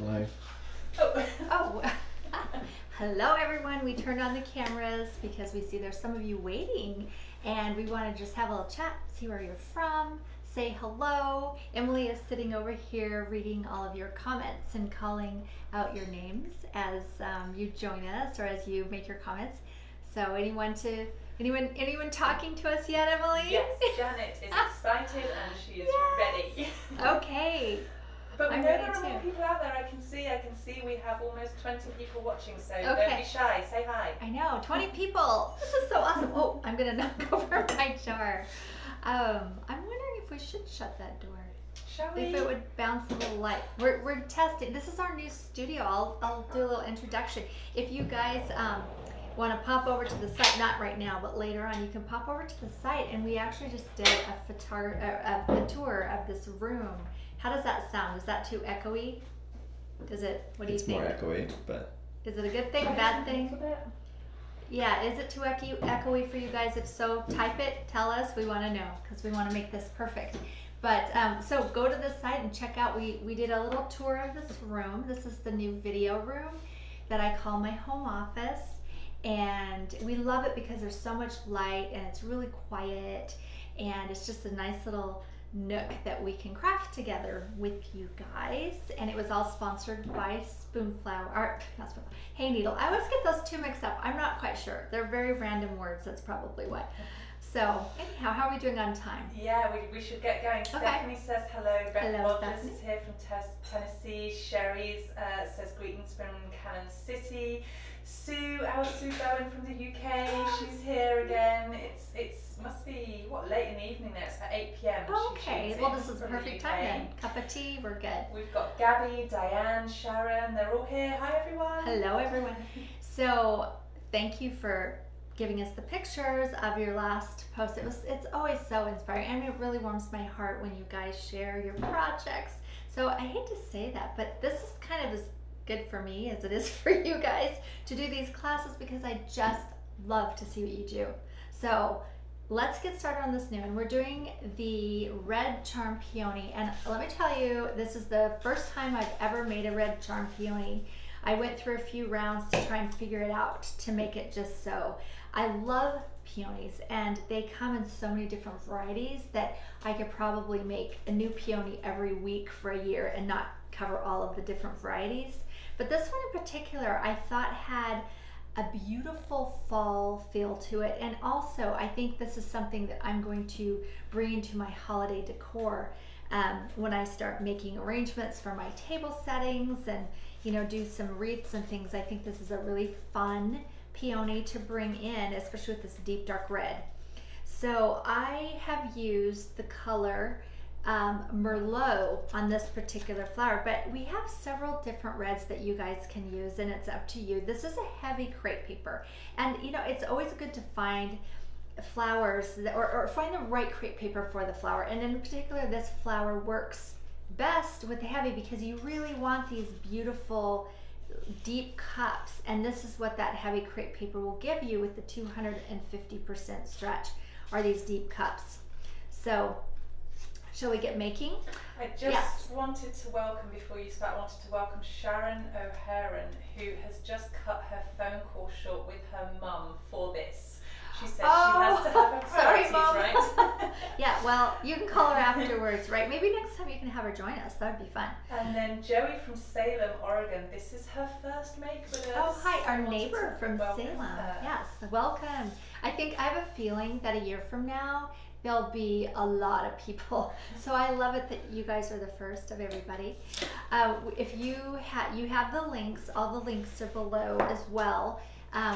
live. Oh. Hello everyone. We turned on the cameras because we see there's some of you waiting and we want to just have a little chat, see where you're from, say hello. Emily is sitting over here reading all of your comments and calling out your names as you join us or as you make your comments. So anyone talking to us yet, Emily? Yes, Janet is excited and she is ready. Okay. But we I'm know ready there are more too. people out there. I can see we have almost 20 people watching, so Okay. don't be shy, say hi. I know, 20 people. This is so awesome. Oh, I'm gonna knock over my jar. I'm wondering if we should shut that door. Shall we? If it would bounce a little light. We're testing. This is our new studio. I'll do a little introduction. If you guys want to pop over to the site, not right now, but later on, you can pop over to the site, and we actually just did a tour of this room. How does that sound? Is that too echoey? Does it? What do you think? It's more echoey, but is it a good thing, bad thing? Yeah, is it too echoey for you guys? If so, type it, tell us. We want to know because we want to make this perfect. But so go to the site and check out. We did a little tour of this room. This is the new video room that I call my home office. And we love it because there's so much light and it's really quiet. And it's just a nice little nook that we can craft together with you guys. And it was all sponsored by Hay Needle. I always get those two mixed up. I'm not quite sure. They're very random words. That's probably what. So anyhow, how are we doing on time? Yeah, we should get going. Okay. Stephanie says hello. Beth Hello, Rogers Stephanie. is here from Tennessee. Sherry's says greetings from Cannon City. Sue, our Sue Bowen from the UK, she's here again. It's must be late in the evening now. It's at 8 p.m. Okay, well this is the perfect time then. Cup of tea, we're good. We've got Gabby, Diane, Sharon. They're all here. Hi everyone. Hello everyone. So thank you for giving us the pictures of your last post. It's always so inspiring, and it really warms my heart when you guys share your projects. So I hate to say that, but this is kind of as good for me as it is for you guys to do these classes because I just love to see what you do. So let's get started on this new one. We're doing the red charm peony, and let me tell you, this is the first time I've ever made a red charm peony. I went through a few rounds to try and figure it out to make it just so. I love peonies, and they come in so many different varieties that I could probably make a new peony every week for a year and not cover all of the different varieties. But this one in particular, I thought had a beautiful fall feel to it. And also, I think this is something that I'm going to bring into my holiday decor when I start making arrangements for my table settings and, you know, do some wreaths and things. I think this is a really fun peony to bring in, especially with this deep dark red. So I have used the color Merlot on this particular flower, but we have several different reds that you guys can use, and it's up to you. This is a heavy crepe paper, and you know, it's always good to find flowers that, or find the right crepe paper for the flower, and in particular this flower works best with the heavy because you really want these beautiful deep cups, and this is what that heavy crepe paper will give you with the 250% stretch, are these deep cups. So shall we get making? I just wanted to welcome, before you start, I wanted to welcome Sharon O'Haran, who has just cut her phone call short with her mum for this. She said she has to have her priorities, Mom. right? Yeah, well, you can call her afterwards, right? Maybe next time you can have her join us. That would be fun. And then Joey from Salem, Oregon. This is her first make with us. Oh, hi, our I wanted neighbor to from welcome Salem. her. Yes, welcome. I have a feeling that a year from now, there'll be a lot of people. So I love it that you guys are the first of everybody. If you have the links, all the links are below as well.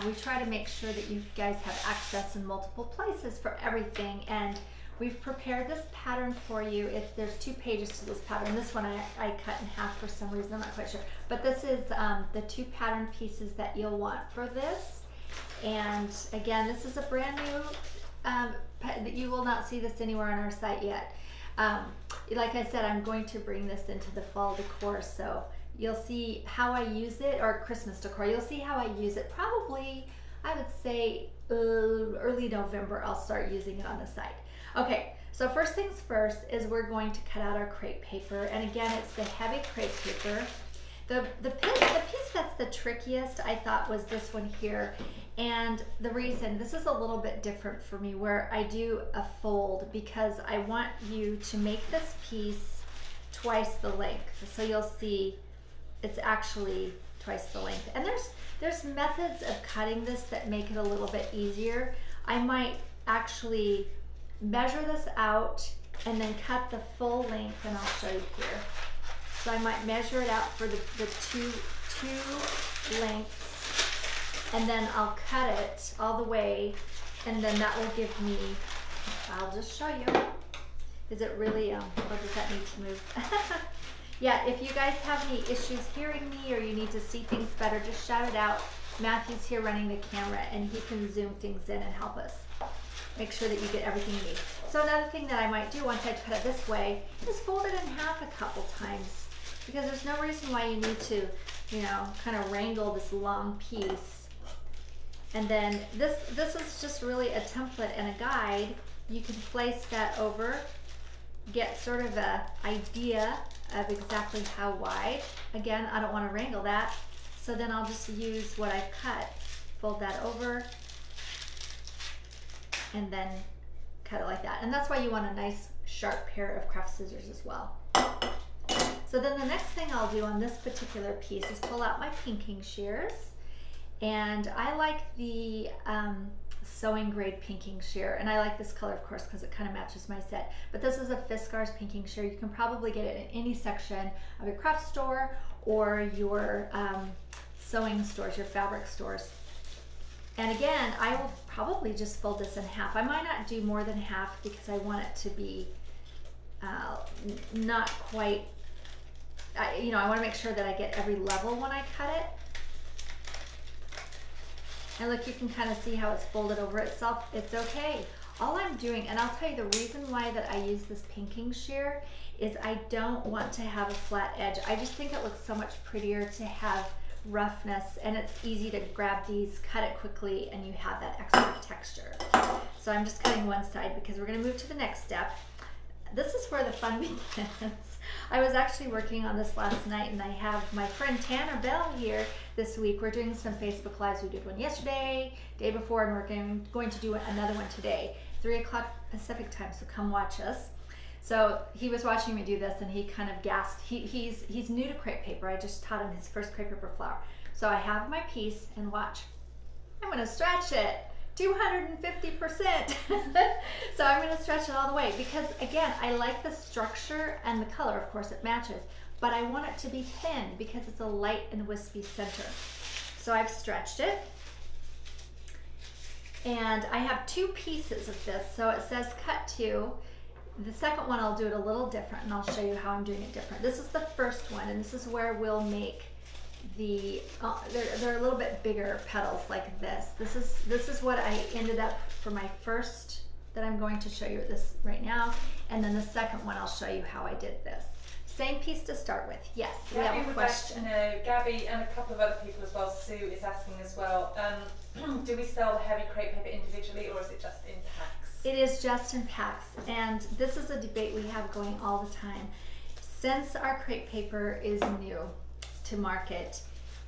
We try to make sure that you guys have access in multiple places for everything, and we've prepared this pattern for you. There's 2 pages to this pattern. This one I cut in half for some reason, I'm not quite sure. But this is the 2 pattern pieces that you'll want for this. And again, this is a brand new, you will not see this anywhere on our site yet. Like I said, I'm going to bring this into the fall decor, so you'll see how I use it, or Christmas decor. You'll see how I use it probably, I would say, early November. I'll start using it on the site. Okay, so first things first is we're going to cut out our crepe paper. And again, it's the heavy crepe paper. the piece that's the trickiest, I thought, was this one here. And the reason, this is a little bit different for me, where I do a fold, because I want you to make this piece twice the length. So you'll see it's actually twice the length. And there's methods of cutting this that make it a little bit easier. I might actually measure this out and then cut the full length, and I'll show you here. So I might measure it out for the two lengths, and then I'll cut it all the way, and then that will give me, I'll just show you. Is it really, or does that need to move? Yeah, if you guys have any issues hearing me, or you need to see things better, just shout it out. Matthew's here running the camera, and he can zoom things in and help us make sure that you get everything you need. So another thing that I might do once I cut it this way is fold it in half a couple times, because there's no reason why you need to, you know, kind of wrangle this long piece. And then this is just really a template and a guide. You can place that over, get sort of a idea of exactly how wide. Again, I don't want to wrangle that, so then I'll just use what I cut, fold that over, and then cut it like that. And that's why you want a nice sharp pair of craft scissors as well. So then the next thing I'll do on this particular piece is pull out my pinking shears. And I like the sewing grade pinking shear, and I like this color, of course, because it kind of matches my set. But this is a Fiskars pinking shear. You can probably get it in any section of your craft store or your sewing stores, your fabric stores. And again, I will probably just fold this in half. I might not do more than half, because I want it to be not quite, you know, I want to make sure that I get every level when I cut it. And look, you can kind of see how it's folded over itself. It's okay. All I'm doing, and I'll tell you the reason why that I use this pinking shear, is I don't want to have a flat edge. I just think it looks so much prettier to have roughness, and it's easy to grab these, cut it quickly, and you have that extra texture. So I'm just cutting one side, because we're going to move to the next step. This is where the fun begins. I was actually working on this last night, and I have my friend Tanner Bell here this week. We're doing some Facebook Lives. We did one yesterday, day before, and we're going to do another one today, 3 o'clock Pacific time, so come watch us. So he was watching me do this, and he kind of gasped. He's new to crepe paper. I just taught him his first crepe paper flower. So I have my piece, and watch. I'm going to stretch it 250%. So I'm going to stretch it all the way, because again, I like the structure and the color. Of course, it matches, but I want it to be thin because it's a light and wispy center. So I've stretched it, and I have 2 pieces of this. So it says cut 2. The second one, I'll do it a little different, and I'll show you how I'm doing it different. This is the first one, and this is where we'll make the they're a little bit bigger petals like this. This is what I ended up for my first, that I'm going to show you this right now, and then the second one I'll show you how I did this. Same piece to start with. Yes, we have a question. Gabby and a couple of other people as well. Sue is asking as well. Do we sell the heavy crepe paper individually, or is it just in packs? It is just in packs, and this is a debate we have going all the time. Since our crepe paper is new to market,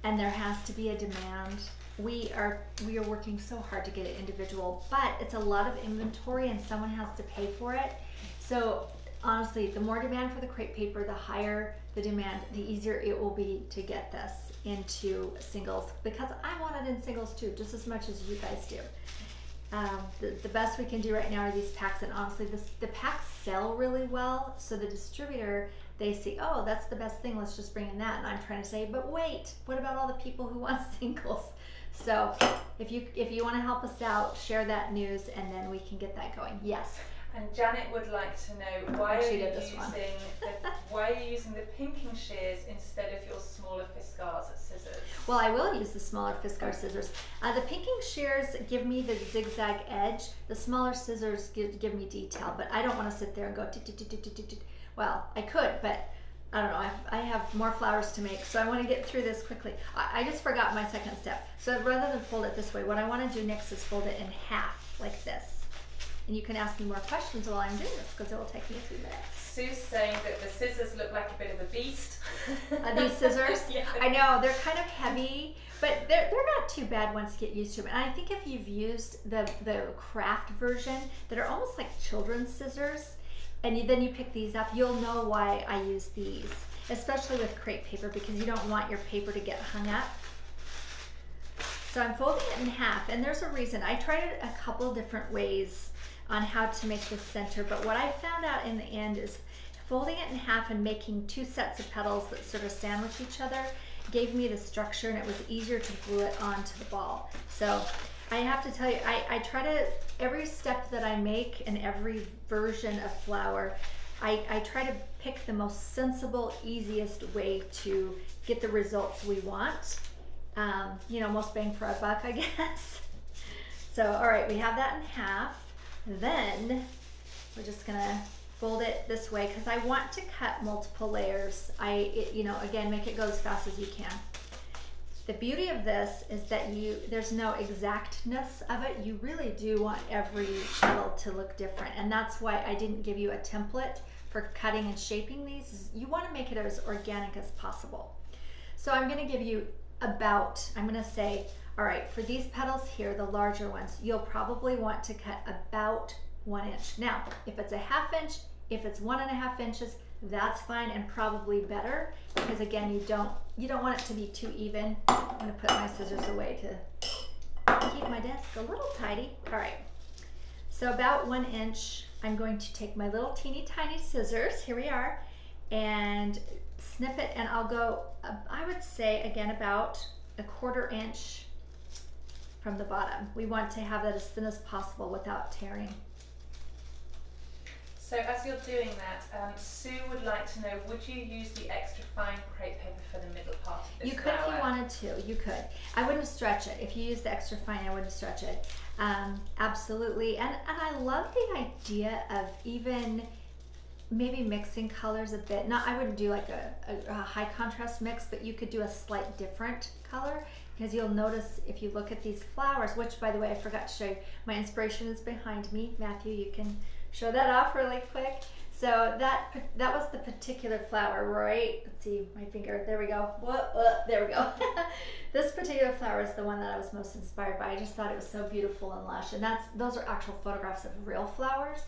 and there has to be a demand, we are working so hard to get it individual, but it's a lot of inventory, and someone has to pay for it. So honestly, the more demand for the crepe paper, the higher the demand, the easier it will be to get this into singles, because I want it in singles too, just as much as you guys do. The best we can do right now are these packs, and honestly, the packs sell really well, so the distributor, they see, oh, that's the best thing, let's just bring in that. And I'm trying to say, but wait, what about all the people who want singles? So if you want to help us out, share that news, and then we can get that going. Yes. And Janet would like to know, why are you using the pinking shears instead of your smaller Fiskars scissors? Well, I will use the smaller Fiskars scissors. The pinking shears give me the zigzag edge. The smaller scissors give me detail, but I don't want to sit there and go, well, I could, but I don't know, I have more flowers to make, so I want to get through this quickly. I just forgot my second step. So rather than fold it this way, what I want to do next is fold it in half, like this. And you can ask me more questions while I'm doing this because it will take me a few minutes. Sue's saying that the scissors look like a bit of a beast. These scissors? Yeah. I know, they're kind of heavy, but they're not too bad once you get used to them. And I think if you've used the craft version that are almost like children's scissors, and then you pick these up, you'll know why I use these, especially with crepe paper, because you don't want your paper to get hung up. So I'm folding it in half, and there's a reason. I tried it a couple different ways on how to make the center, but what I found out in the end is folding it in half and making 2 sets of petals that sort of sandwich each other gave me the structure, and it was easier to glue it onto the ball. So I have to tell you, I try to, every step that I make in every version of flower, I try to pick the most sensible, easiest way to get the results we want. You know, most bang for a buck, I guess. So, all right, we have that in half. Then we're just gonna fold it this way because I want to cut multiple layers. You know, again, make it go as fast as you can. The beauty of this is that there's no exactness of it. You really do want every petal to look different, and that's why I didn't give you a template for cutting and shaping these. You want to make it as organic as possible. So I'm going to give you I'm going to say, all right, for these petals here, the larger ones, you'll probably want to cut about 1 inch. Now, if it's a 1/2 inch, if it's 1.5 inches, that's fine and probably better, because again, you don't want it to be too even. I'm going to put my scissors away to keep my desk a little tidy. All right, so about 1 inch, I'm going to take my little teeny tiny scissors, here we are, and snip it, and I'll go, I would say again, about 1/4 inch from the bottom. We want to have that as thin as possible without tearing. So as you're doing that, Sue would like to know, would you use the extra fine crepe paper for the middle part of this You could flower? if you wanted to, you could. I wouldn't stretch it. If you use the extra fine, I wouldn't stretch it. Absolutely, and I love the idea of even maybe mixing colors a bit. I wouldn't do like a high contrast mix, but you could do a slight different color, because you'll notice if you look at these flowers, which by the way, I forgot to show you, my inspiration is behind me. Matthew, you can show that off really quick. So that was the particular flower, right? Let's see, my finger, there we go. There we go. This particular flower is the one that I was most inspired by. I just thought it was so beautiful and lush, and those are actual photographs of real flowers.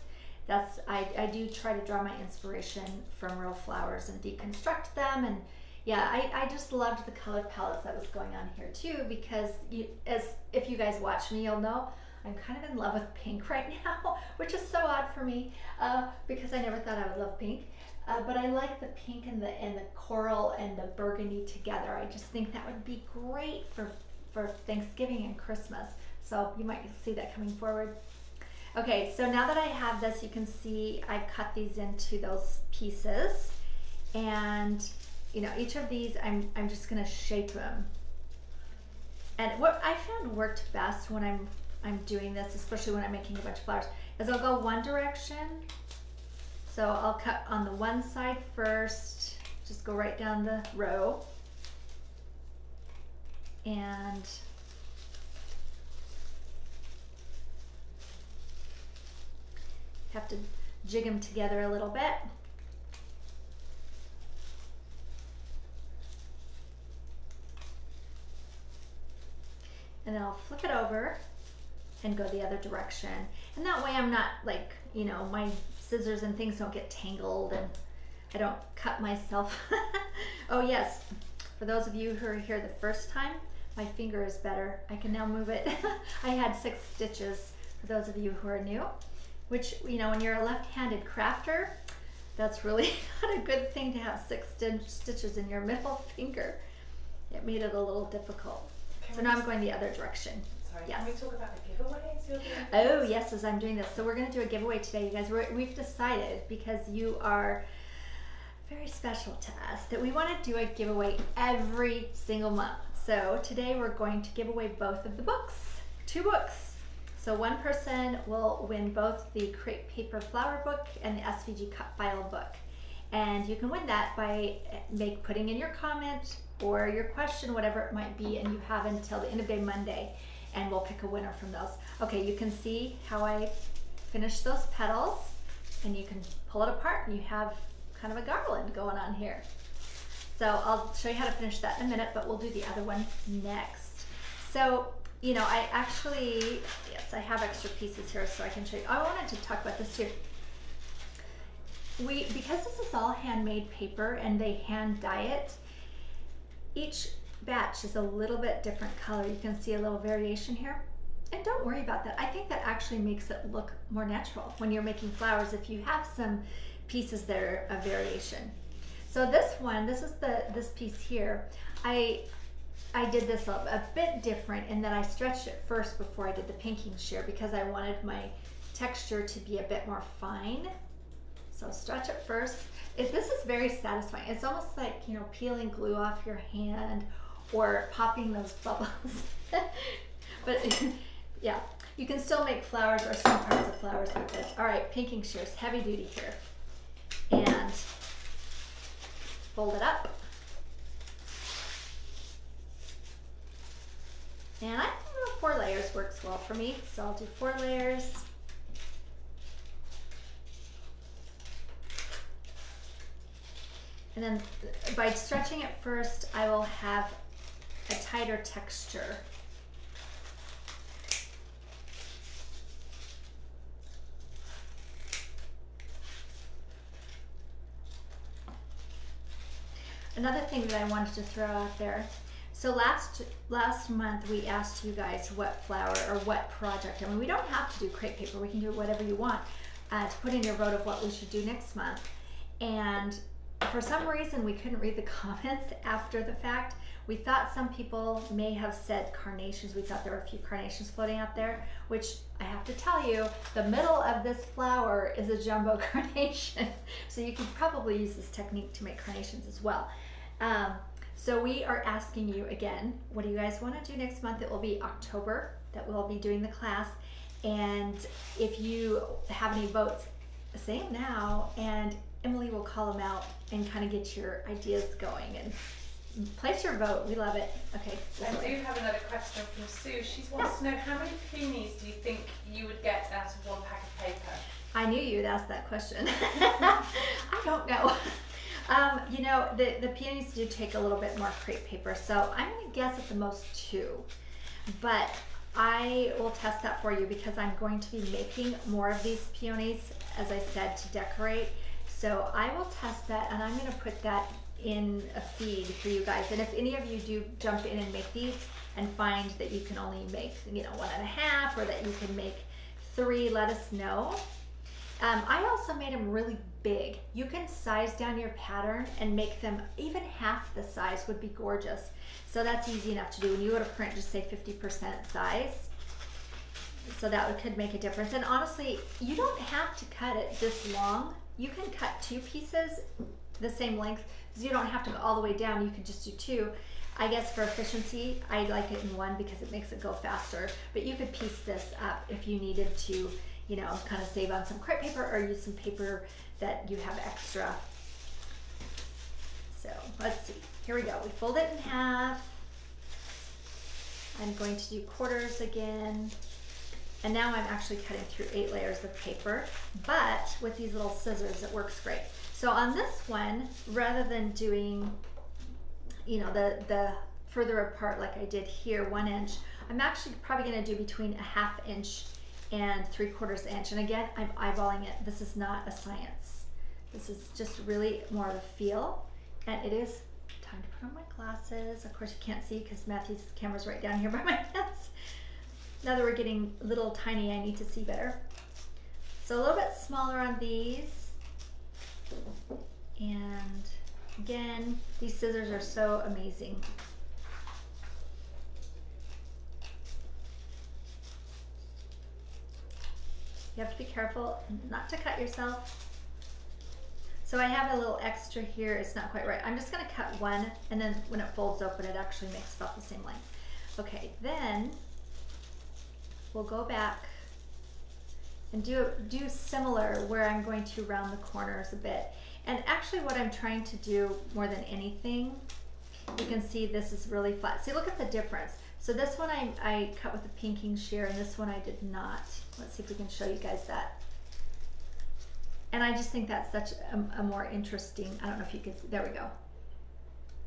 I do try to draw my inspiration from real flowers and deconstruct them, and yeah, I just loved the color palettes that was going on here too, because if you guys watch me, you'll know I'm kind of in love with pink right now, which is so odd for me, because I never thought I would love pink, but I like the pink and the coral and the burgundy together. I just think that would be great for Thanksgiving and Christmas, so you might see that coming forward. Okay, so now that I have this, you can see I cut these into those pieces, and you know, each of these I'm just gonna shape them. And what I found worked best when I'm doing this, especially when I'm making a bunch of flowers, is I'll go one direction. So I'll cut on the one side first, just go right down the row, and have to jig them together a little bit. And then I'll flip it over and go the other direction. And that way I'm not like, you know, my scissors and things don't get tangled and I don't cut myself. Oh yes, for those of you who are here the first time, my finger is better. I can now move it. I had 6 stitches for those of you who are new, which, you know, when you're a left-handed crafter, that's really not a good thing to have 6 stitches in your middle finger. It made it a little difficult. So now I'm going the other direction. Sorry, yes. Can we talk about the giveaways you're doing? Oh yes, as I'm doing this. So we're going to do a giveaway today, you guys. We've decided, because you are very special to us, that we want to do a giveaway every single month. So today we're going to give away both of the books, 2 books. So one person will win both the Crepe Paper Flower book and the SVG Cut File book. And you can win that by putting in your comment or your question, whatever it might be, and you have until the end of day Monday, and we'll pick a winner from those. Okay, you can see how I finish those petals, and you can pull it apart and you have kind of a garland going on here. So I'll show you how to finish that in a minute, but we'll do the other one next. So, you know, I actually, yes, I have extra pieces here so I can show you. I wanted to talk about this too. Because this is all handmade paper and they hand dye it, each batch is a little bit different color. You can see a little variation here. And don't worry about that. I think that actually makes it look more natural when you're making flowers if you have some pieces that are a variation. So this one, this is this piece here. I did this a bit different in that I stretched it first before I did the pinking shear because I wanted my texture to be a bit more fine. So stretch it first. This is very satisfying. It's almost like, you know, peeling glue off your hand or popping those bubbles. But yeah, you can still make flowers or some parts of flowers with this. All right, pinking shears, heavy duty here. And fold it up. And I think 4 layers works well for me, so I'll do 4 layers. And then by stretching it first, I will have a tighter texture. Another thing that I wanted to throw out there. So last month we asked you guys what flower or what project. I mean, we don't have to do crepe paper. We can do whatever you want to put in your vote of what we should do next month. And for some reason, we couldn't read the comments after the fact. We thought some people may have said carnations. We thought there were a few carnations floating out there, which I have to tell you, the middle of this flower is a jumbo carnation. So you could probably use this technique to make carnations as well. So we are asking you again, what do you guys want to do next month? It will be October that we'll be doing the class. And if you have any votes, say them now, and Emily will call them out and kind of get your ideas going and place your vote. We love it. Okay. I do have another question from Sue. She wants to know how many peonies do you think you would get out of 1 pack of paper? I knew you'd ask that question. I don't know. You know, the peonies do take a little bit more crepe paper, so I'm going to guess at the most 2. But I will test that for you because I'm going to be making more of these peonies, as I said, to decorate. So I will test that, and I'm going to put that in a feed for you guys. And if any of you do jump in and make these and find that you can only make, you know, 1.5 or that you can make 3, let us know. I also made them really big. You can size down your pattern and make them even half the size would be gorgeous. So that's easy enough to do. When you go to print, just say 50% size. So that could make a difference. And honestly, you don't have to cut it this long. You can cut 2 pieces the same length, so you don't have to go all the way down. You can just do 2. I guess for efficiency, I like it in 1 because it makes it go faster. But you could piece this up if you needed to, you know, kind of save on some crepe paper or use some paper that you have extra. So let's see. Here we go. We fold it in half. I'm going to do quarters again. And now I'm actually cutting through 8 layers of paper, but with these little scissors, it works great. So on this one, rather than doing, you know, the further apart like I did here, 1 inch, I'm actually probably gonna do between a 1/2 inch and 3/4 inch. And again, I'm eyeballing it. This is not a science. This is just really more of a feel. And it is time to put on my glasses. Of course you can't see because Matthew's camera's right down here by my hands. Now that we're getting a little tiny, I need to see better. So a little bit smaller on these. And again, these scissors are so amazing. You have to be careful not to cut yourself. So I have a little extra here. It's not quite right. I'm just going to cut 1, and then when it folds open, it actually makes about the same length. Okay, then we'll go back and do similar where I'm going to round the corners a bit. And actually what I'm trying to do more than anything, you can see this is really flat. See, look at the difference. So this one I cut with a pinking shear, and this one I did not. Let's see if we can show you guys that. And I just think that's such a more interesting, I don't know if you could, there we go.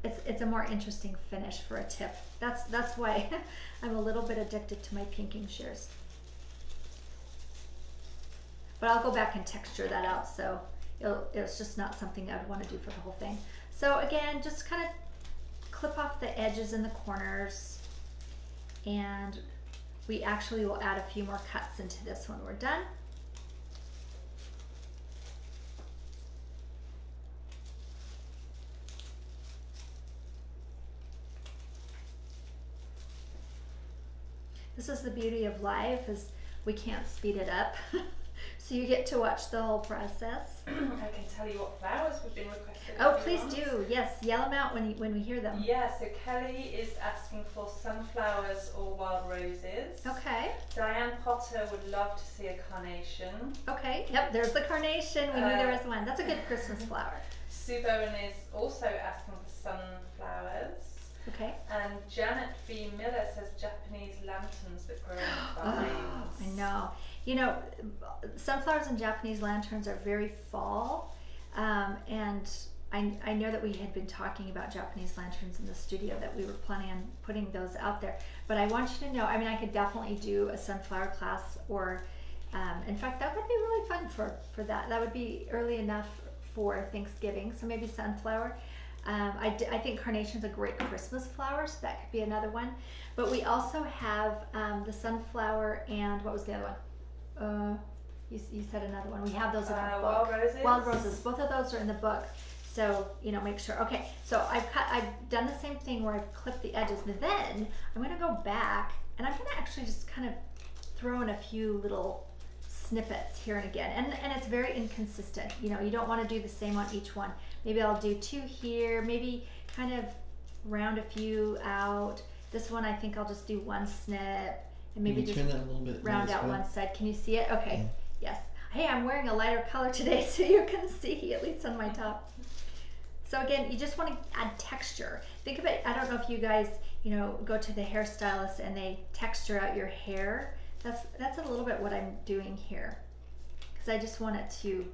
It's a more interesting finish for a tip. That's why I'm a little bit addicted to my pinking shears. But I'll go back and texture that out, so it's just not something I'd want to do for the whole thing. So again, just kind of clip off the edges and the corners, and we actually will add a few more cuts into this when we're done. This is the beauty of live, is we can't speed it up. So you get to watch the whole process. I can tell you what flowers we've been requested. Oh, please do. Yes, yell them out when we hear them. Yeah, so Kelly is asking for sunflowers or wild roses. Okay. Diane Potter would love to see a carnation. Okay, yep, there's the carnation. We knew there was one. That's a good Christmas flower. Sue Bowen is also asking for sunflowers. Okay. And Janet V. Miller says Japanese lanterns that grow in vines. I know. You know, sunflowers and Japanese lanterns are very fall, and I know that we had been talking about Japanese lanterns in the studio, that we were planning on putting those out there. But I want you to know, I mean, I could definitely do a sunflower class, or in fact, that would be really fun for that. That would be early enough for Thanksgiving, so maybe sunflower. I think carnation's a great Christmas flower, so that could be another one. But we also have the sunflower, and what was the other one? You said another one. We have those in our book. Wild roses. Wild roses. Both of those are in the book. So, you know, make sure. Okay, so I've done the same thing where I've clipped the edges. And then I'm going to go back, and I'm going to actually just kind of throw in a few little snippets here and again. And it's very inconsistent. You know, you don't want to do the same on each one. Maybe I'll do 2 here, maybe kind of round a few out. This one I think I'll just do 1 snip, and maybe just turn that a little bit round out one side. Can you see it? Okay, yeah. Yes. Hey, I'm wearing a lighter color today, so you can see, at least on my top. So again, you just want to add texture. Think of it, I don't know if you guys, you know, go to the hairstylist and they texture out your hair. That's a little bit what I'm doing here, because I just want it to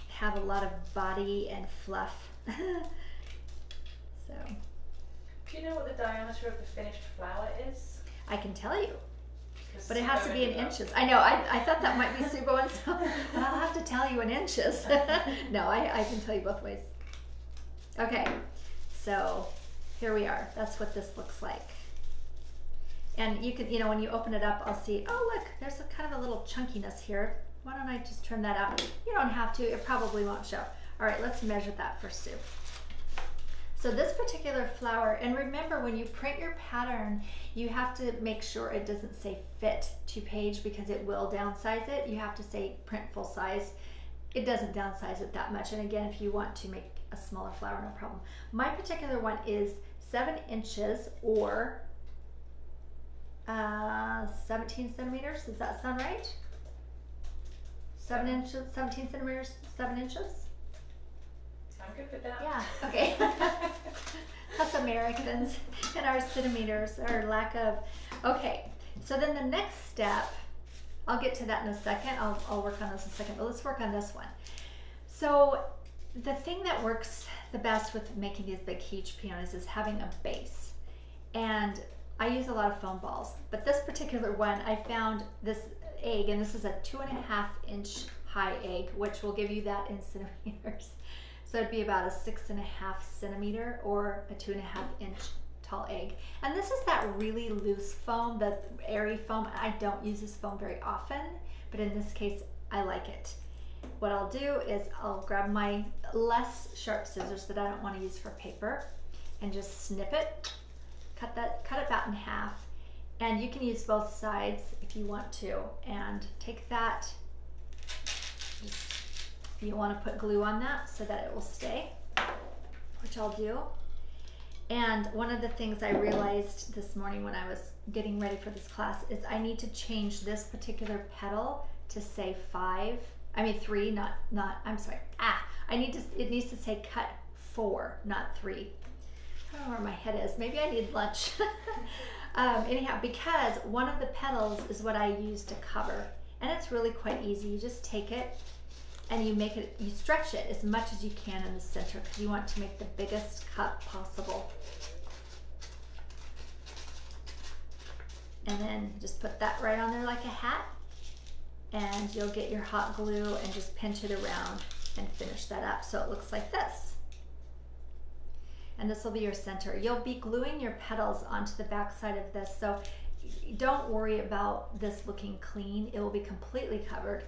have a lot of body and fluff. So. Do you know what the diameter of the finished flower is? I can tell you, but it has to be in inches. I know, I thought that might be Subo and so, but I'll have to tell you in inches. No, I can tell you both ways. Okay, so here we are. That's what this looks like. And you can, you know, when you open it up, I'll see, oh look, there's a kind of a little chunkiness here. Why don't I just turn that out? You don't have to, it probably won't show. All right, let's measure that for Sue. So this particular flower, and remember when you print your pattern, you have to make sure it doesn't say fit to page, because it will downsize it. You have to say print full size. It doesn't downsize it that much. And again, if you want to make a smaller flower, no problem. My particular one is 7 inches or 17 centimeters. Does that sound right? 7 inches, 17 centimeters, 7 inches? I'm good with that. Yeah, okay. Us Americans and our centimeters, our lack of. Okay, so then the next step, I'll get to that in a second. I'll work on this in a second, but let's work on this one. So the thing that works the best with making these big huge peonies is having a base. And I use a lot of foam balls, but this particular one, I found this egg, and this is a 2.5 inch high egg, which will give you that in centimeters. So it'd be about a 6.5 centimeter or a 2.5 inch tall egg. And this is that really loose foam, the airy foam. I don't use this foam very often, but in this case, I like it. What I'll do is I'll grab my less sharp scissors that I don't want to use for paper and just snip it, cut it about in half. And you can use both sides if you want to, and take that, you want to put glue on that so that it will stay, which I'll do. And one of the things I realized this morning when I was getting ready for this class is I need to change this particular petal to say 3, I'm sorry. It needs to say cut 4, not 3. I don't know where my head is. Maybe I need lunch. Anyhow, because one of the petals is what I use to cover, and it's really quite easy. You just take it and you stretch it as much as you can in the center because you want to make the biggest cut possible. And then just put that right on there like a hat, and you'll get your hot glue and just pinch it around and finish that up so it looks like this. And this will be your center. You'll be gluing your petals onto the back side of this, so don't worry about this looking clean. It will be completely covered,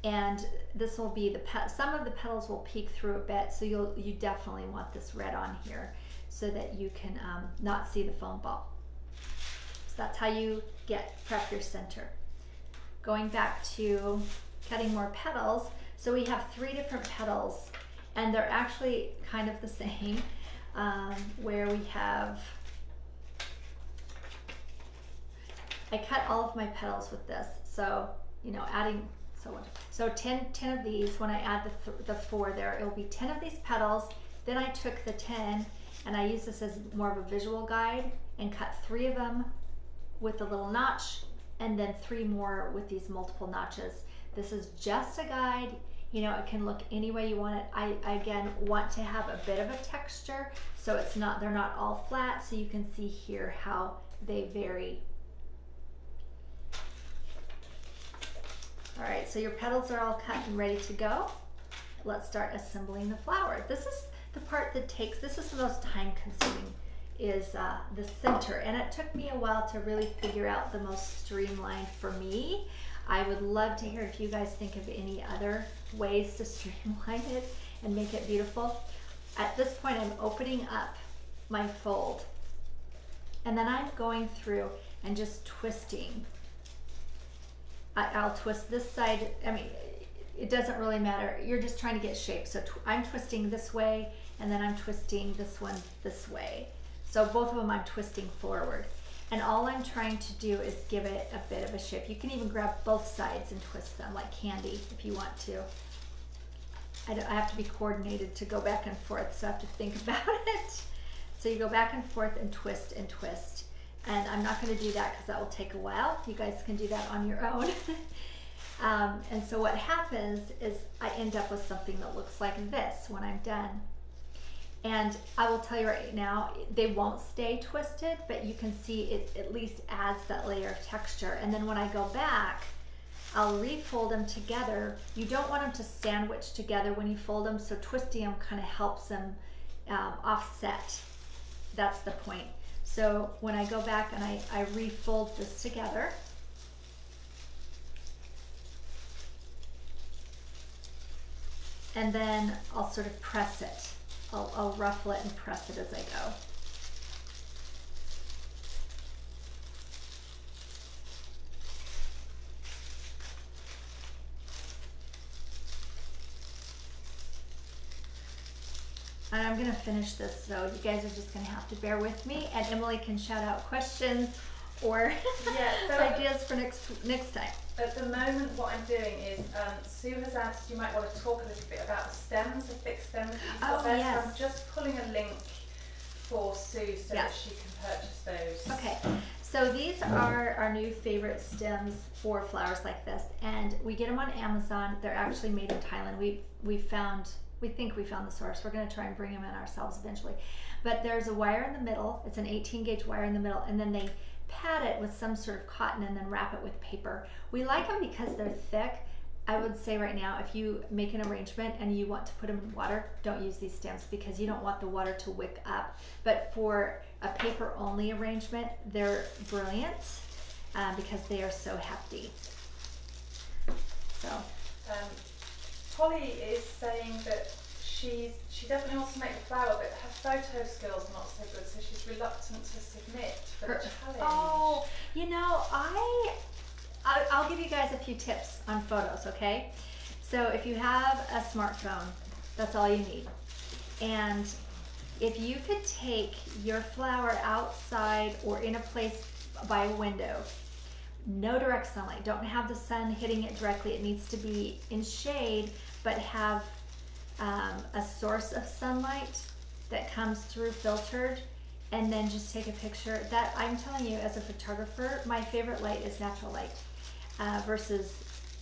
and this will be some of the petals will peek through a bit, so you definitely want this red on here so that you can not see the foam ball. So that's how you prep your center. Going back to cutting more petals, so we have 3 different petals, and they're actually kind of the same. Where we have, I cut all of my petals with this, so adding so 10 of these. When I add the 4 there, it will be 10 of these petals. Then I took the 10 and I use this as more of a visual guide and cut 3 of them with a little notch, and then 3 more with these multiple notches. This is just a guide. It can look any way you want it. I again want to have a bit of a texture, so they're not all flat, so you can see here how they vary. All right, so your petals are all cut and ready to go. Let's start assembling the flower. This is the part that this is the most time consuming, is the center, and it took me a while to really figure out the most streamlined for me. I would love to hear if you guys think of any other ways to streamline it and make it beautiful. At this point, I'm opening up my fold, and then I'm going through and just twisting. I'll twist this side. I mean, it doesn't really matter. You're just trying to get shape. So I'm twisting this way, and then I'm twisting this one this way. So both of them I'm twisting forward. And all I'm trying to do is give it a bit of a shape. You can even grab both sides and twist them like candy if you want to. I have to be coordinated to go back and forth, so I have to think about it. So you go back and forth and twist and twist. And I'm not going to do that because that will take a while. You guys can do that on your own. And so what happens is I end up with something that looks like this when I'm done. And I will tell you right now, they won't stay twisted, but you can see it at least adds that layer of texture. And then when I go back, I'll refold them together. You don't want them to sandwich together when you fold them, so twisting them kind of helps them offset. That's the point. So when I go back and I refold this together, and then I'll sort of press it. I'll ruffle it and press it as I go. And I'm going to finish this, so you guys are just going to have to bear with me, and Emily can shout out questions or ideas for next time. At the moment, what I'm doing is, Sue has asked, you might want to talk a little bit about the stems, the thick stems that you've got there. Yes. So I'm just pulling a link for Sue so that she can purchase those. Okay, so these are our new favorite stems for flowers like this, and we get them on Amazon. They're actually made in Thailand. We think we found the source. We're going to try and bring them in ourselves eventually. But there's a wire in the middle. It's an 18 gauge wire in the middle, and then they pad it with some sort of cotton and then wrap it with paper. We like them because they're thick. I would say right now, if you make an arrangement and you want to put them in water, don't use these stems because you don't want the water to wick up. But for a paper only arrangement, they're brilliant because they are so hefty. So Polly is saying that she definitely wants to make the flower, but her photo skills are not so good, so she's reluctant to submit for the challenge. Oh, I'll give you guys a few tips on photos, okay? So if you have a smartphone, that's all you need. And if you could take your flower outside or in a place by a window, no direct sunlight, don't have the sun hitting it directly, it needs to be in shade, but have a source of sunlight that comes through filtered, and then just take a picture. That, I'm telling you, as a photographer, my favorite light is natural light versus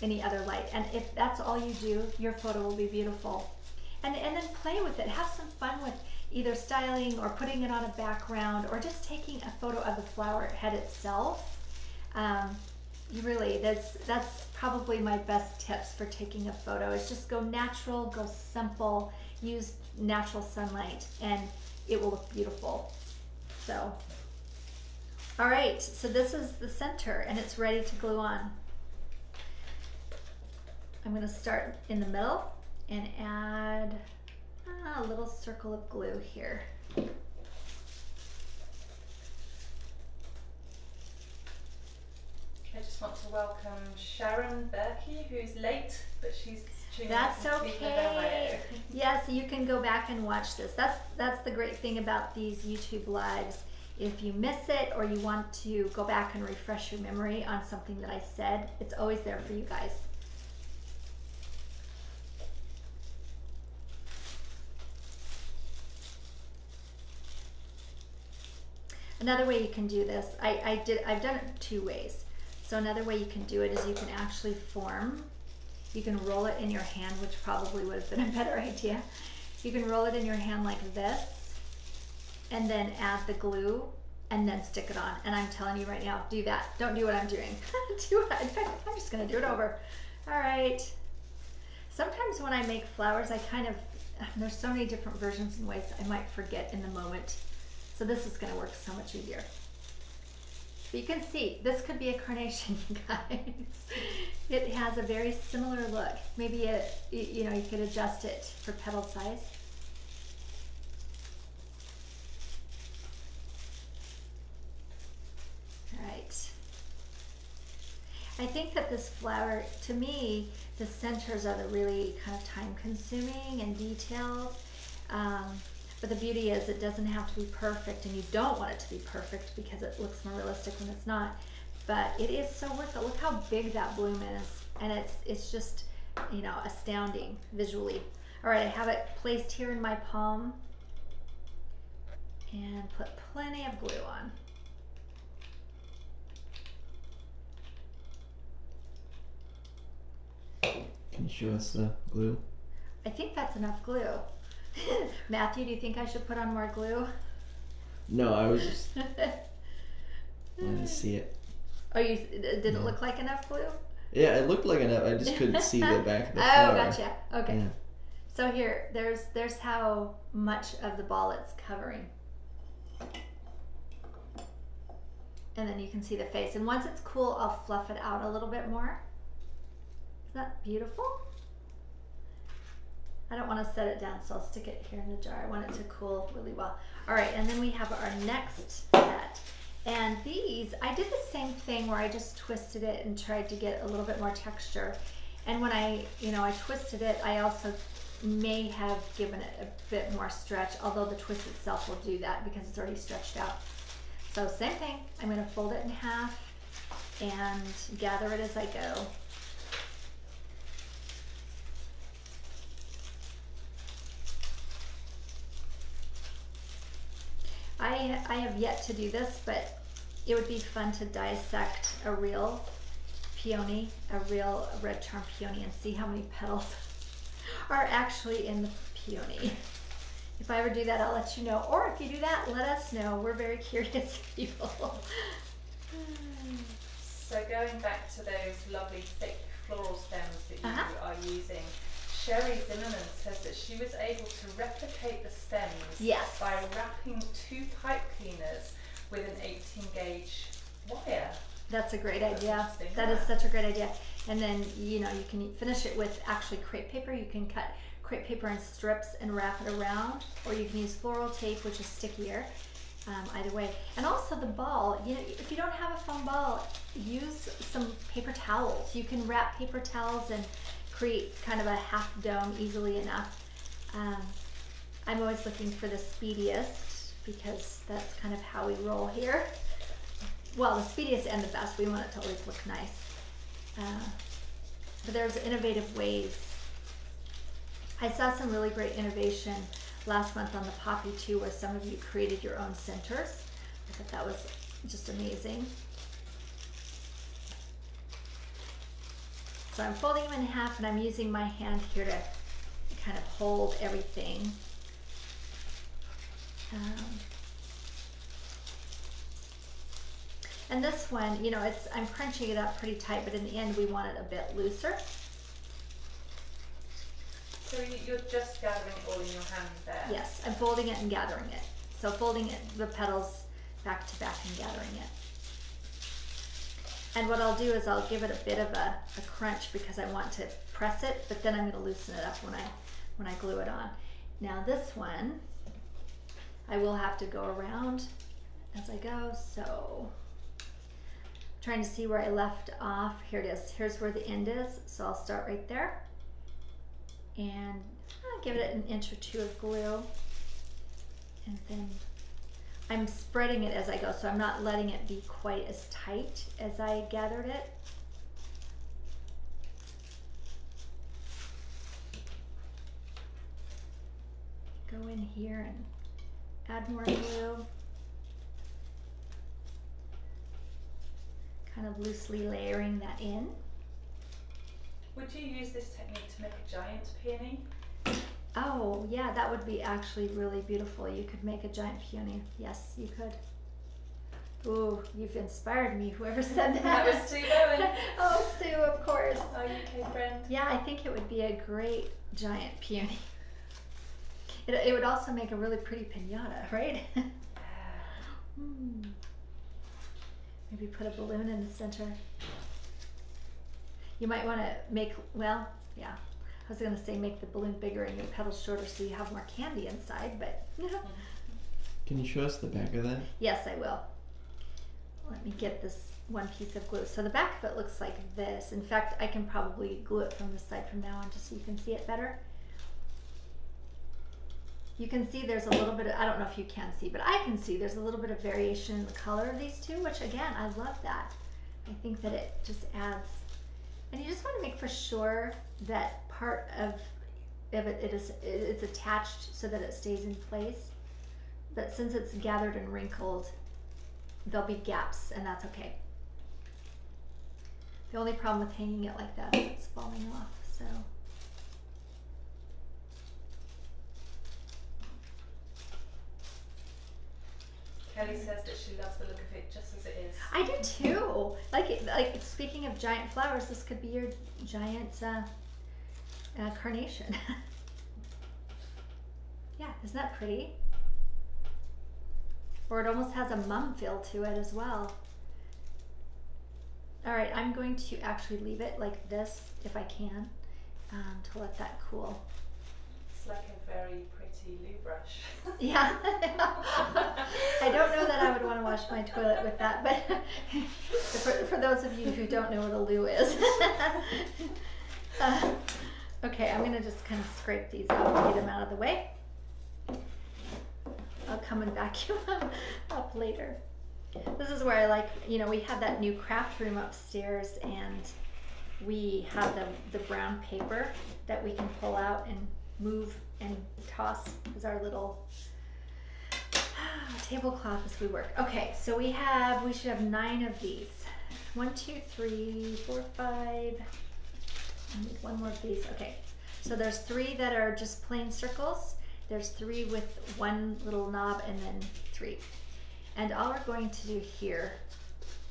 any other light. And if that's all you do, your photo will be beautiful. And then play with it. Have some fun with either styling or putting it on a background or just taking a photo of the flower head itself. You really, that's probably my best tips for taking a photo, is just go natural, go simple, use natural sunlight, and it will look beautiful. So, all right, so this is the center and it's ready to glue on. I'm gonna start in the middle and add a little circle of glue here. I just want to welcome Sharon Berkey, who's late, but she's tuning That's into the okay. Yes, you can go back and watch this. That's the great thing about these YouTube lives. If you miss it or you want to go back and refresh your memory on something that I said, it's always there for you guys. Another way you can do this, I've done it 2 ways. So another way you can do it is you can actually form, you can roll it in your hand, which probably would have been a better idea. You can roll it in your hand like this, and then add the glue, and then stick it on. And I'm telling you right now, do that. Don't do what I'm doing. Do it. In fact, I'm just gonna do it over. All right. Sometimes when I make flowers, there's so many different versions and ways I might forget in the moment. So this is gonna work so much easier. But you can see, this could be a carnation, you guys. It has a very similar look. Maybe you could adjust it for petal size. All right. I think that this flower, to me, the centers are the really kind of time-consuming and detailed. But the beauty is it doesn't have to be perfect, and you don't want it to be perfect because it looks more realistic when it's not. But it is so worth it. Look how big that bloom is, and it's just, astounding visually. All right, I have it placed here in my palm, and put plenty of glue on. Can you show us the glue? I think that's enough glue. Matthew, do you think I should put on more glue? No, I was just wanted to see it. Oh, did it look like enough glue? Yeah, it looked like enough. I just couldn't see the back of the flower. flower. Oh, gotcha. Okay. Yeah. So here, there's how much of the ball it's covering. And then you can see the face. And once it's cool, I'll fluff it out a little bit more. Isn't that beautiful? I don't want to set it down, so I'll stick it here in the jar. I want it to cool really well. All right, and then we have our next set. And these, I did the same thing where I just twisted it and tried to get a little bit more texture. And when I twisted it, I also may have given it a bit more stretch, although the twist itself will do that because it's already stretched out. So same thing, I'm gonna fold it in half and gather it as I go. I have yet to do this, but it would be fun to dissect a real peony, a real red charm peony, and see how many petals are actually in the peony. If I ever do that, I'll let you know. Or if you do that, let us know. We're very curious people. So going back to those lovely thick floral stems that you are using, Sherry Zimmerman says that she was able to replicate the stems by wrapping 2 pipe cleaners with an 18 gauge wire. That's a great idea. That is such a great idea. And then, you can finish it with actually crepe paper. You can cut crepe paper in strips and wrap it around, or you can use floral tape, which is stickier. Either way. And also the ball, if you don't have a foam ball, use some paper towels. You can wrap paper towels and create kind of a half dome easily enough. I'm always looking for the speediest because that's kind of how we roll here. Well, the speediest and the best. We want it to always look nice. But there's innovative ways. I saw some really great innovation last month on the poppy too, where some of you created your own centers. I thought that was just amazing. So I'm folding them in half, and I'm using my hand here to kind of hold everything. And this one, you know, I'm crunching it up pretty tight, but in the end we want it a bit looser. So you're just gathering it all in your hand there? Yes, I'm folding it and gathering it. So folding it, the petals back to back and gathering it. And what I'll do is I'll give it a bit of a crunch because I want to press it, but then I'm going to loosen it up when I glue it on. Now this one, I will have to go around as I go, so I'm trying to see where I left off. Here it is. Here's where the end is, so I'll start right there. And I'll give it an inch or two of glue, and then I'm spreading it as I go, so I'm not letting it be quite as tight as I gathered it. Go in here and add more glue, kind of loosely layering that in. Would you use this technique to make a giant peony? Oh, yeah, that would be actually really beautiful. You could make a giant peony. Yes, you could. Ooh, you've inspired me, whoever said that. That was Sue Bowen. Oh, Sue, of course. Our UK friend. Yeah, I think it would be a great giant peony. It would also make a really pretty piñata, right? Maybe put a balloon in the center. You might want to make, well, yeah. I was going to say make the balloon bigger and your petals shorter so you have more candy inside, but Can you show us the back of that? yes, I will. Let me get this one piece of glue. So the back of it looks like this. In fact, I can probably glue it from this side from now on just so you can see it better. You can see there's a little bit of, I don't know if you can see, but I can see there's a little bit of variation in the color of these two, which again, I love that. I think that it just adds, and you just want to make for sure that part of it's attached so that it stays in place. But since it's gathered and wrinkled, there'll be gaps, and that's okay. The only problem with hanging it like that is it's falling off, so. Kelly says that she loves the look of it just as it is. I do too. Like speaking of giant flowers, this could be your giant carnation. Yeah, isn't that pretty? Or it almost has a mum feel to it as well. All right, I'm going to actually leave it like this if I can, to let that cool. It's like a very pretty loo brush. Yeah. I don't know that I would want to wash my toilet with that, but for those of you who don't know what a loo is. Okay, I'm gonna just kind of scrape these out and get them out of the way. I'll come and vacuum them up later. This is where I like, you know, we have that new craft room upstairs, and we have the brown paper that we can pull out and move and toss as our little tablecloth as we work. Okay, so we should have 9 of these. 1, 2, 3, 4, 5. I need one more of these. Okay, so there's 3 that are just plain circles. There's 3 with one little knob, and then 3. And all we're going to do here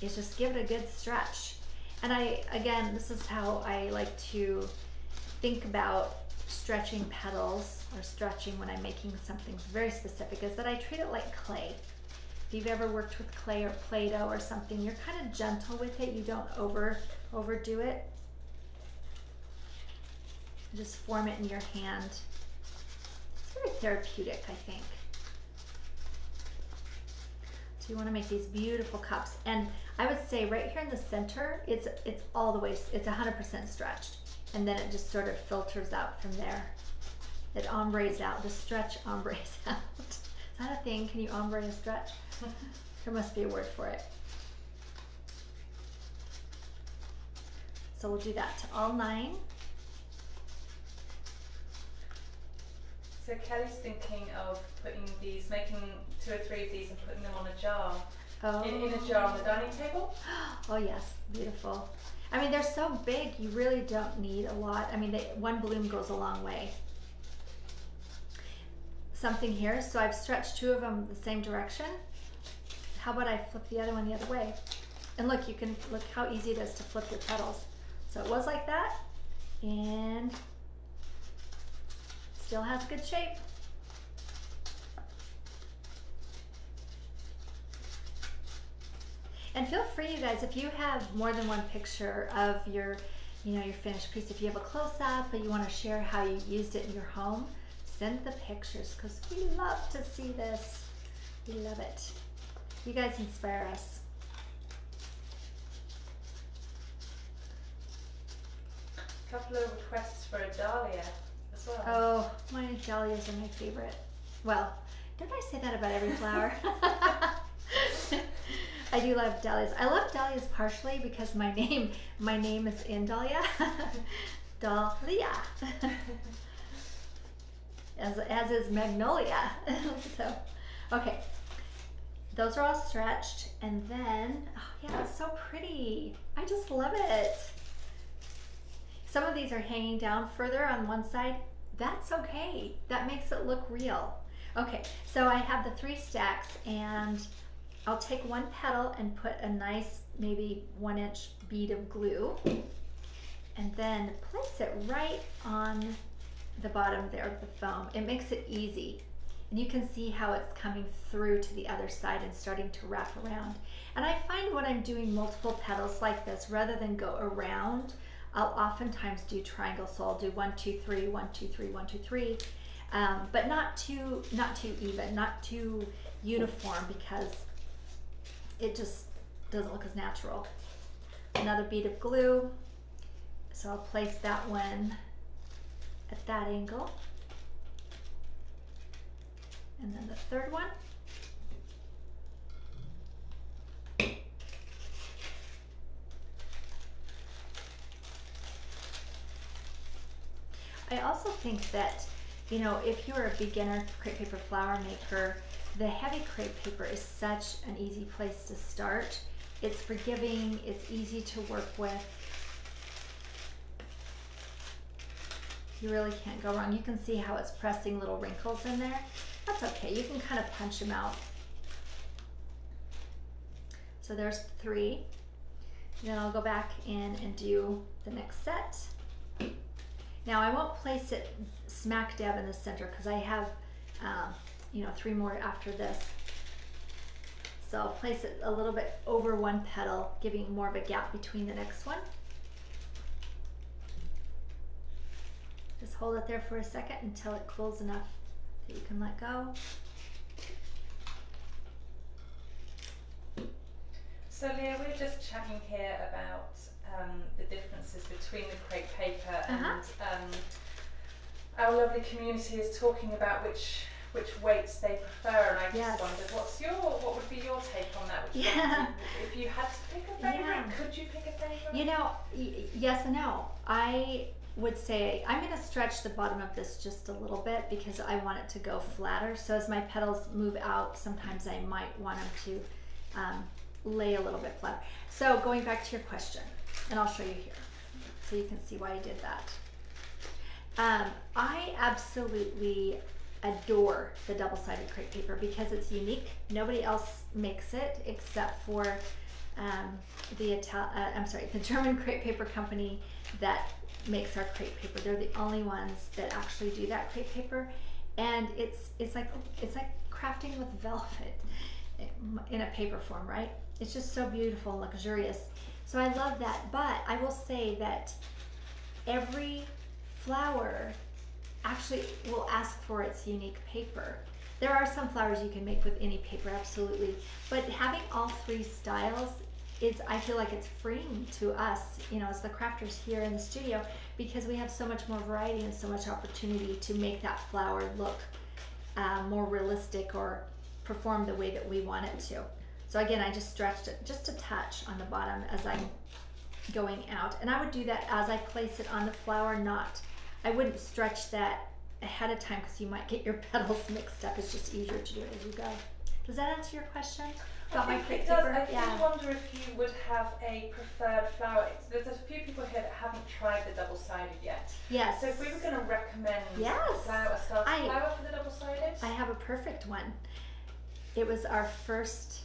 is just give it a good stretch. And again, this is how I like to think about stretching petals, or stretching when I'm making something very specific, is that I treat it like clay. If you've ever worked with clay or Play-Doh or something, you're kind of gentle with it. You don't overdo it. Just form it in your hand. It's very therapeutic, I think. So you want to make these beautiful cups, and I would say right here in the center, it's all the way, it's 100% stretched, and then it just sort of filters out from there. It ombres out. The stretch ombres out. Is that a thing? Can you ombre a stretch? There must be a word for it. So we'll do that to all 9. So Kelly's thinking of putting these, making 2 or 3 of these and putting them on a jar. Oh. In a jar on the dining table. Oh yes, beautiful. I mean, they're so big, you really don't need a lot. I mean, one bloom goes a long way. Something here, so I've stretched 2 of them the same direction. How about I flip the other one the other way? And look, you can look how easy it is to flip your petals. So it was like that, and still has good shape. And feel free, you guys, if you have more than one picture of your, your finished piece, if you have a close-up or you want to share how you used it in your home, send the pictures, because we love to see this. We love it. You guys inspire us. A couple of requests for a dahlia as well. Oh, my dahlias are my favorite. Well, don't I say that about every flower? I do love dahlias. I love dahlias partially because my name is in dahlia. Dahlia. as is magnolia. So, okay. Those are all stretched, and then, oh yeah, it's so pretty. I just love it. Some of these are hanging down further on one side. That's okay. That makes it look real. Okay, so I have the 3 stacks, and I'll take one petal and put a nice, maybe 1-inch bead of glue, and then place it right on the bottom there of the foam. It makes it easy. And you can see how it's coming through to the other side and starting to wrap around. And I find when I'm doing multiple petals like this, rather than go around, I'll oftentimes do triangles. So I'll do 1, 2, 3, 1, 2, 3, 1, 2, 3, but not too even, not too uniform, because it just doesn't look as natural. Another bead of glue. So I'll place that one at that angle. And then the third one. I also think that, if you're a beginner crepe paper flower maker, the heavy crepe paper is such an easy place to start. It's forgiving, it's easy to work with. You really can't go wrong. You can see how it's pressing little wrinkles in there. That's okay, you can kind of punch them out. So there's 3. Then I'll go back in and do the next set. Now I won't place it smack dab in the center because I have 3 more after this. So I'll place it a little bit over one petal, giving more of a gap between the next one. Just hold it there for a second until it cools enough that you can let go. So Leah, we're just chatting here about the differences between the crepe paper and our lovely community is talking about which weights they prefer, and I just wondered what would be your take on that? Which one, if you had to pick a favorite, could you pick a favorite? Yes and no. I would say I'm going to stretch the bottom of this just a little bit because I want it to go flatter. So as my petals move out, sometimes I might want them to lay a little bit flat. So going back to your question, and I'll show you here so you can see why I did that. I absolutely adore the double-sided crepe paper because it's unique. Nobody else makes it except for the German crepe paper company that makes our crepe paper. They're the only ones that actually do that crepe paper, and it's like crafting with velvet in a paper form, right? It's just so beautiful and luxurious. So I love that, but I will say that every flower actually will ask for its unique paper. There are some flowers you can make with any paper, absolutely, but having all 3 styles is, I feel like it's freeing to us, as the crafters here in the studio, because we have so much more variety and so much opportunity to make that flower look more realistic or perform the way that we want it to. So again, I just stretched it just a touch on the bottom as I'm going out, and I would do that as I place it on the flower. I wouldn't stretch that ahead of time because you might get your petals mixed up. It's just easier to do it as you go. Does that answer your question about my crepe paper? I did wonder if you would have a preferred flower. There's a few people here that haven't tried the double-sided yet. Yes. So if we were going to recommend yes. a flower for the double-sided? I have a perfect one. It was our first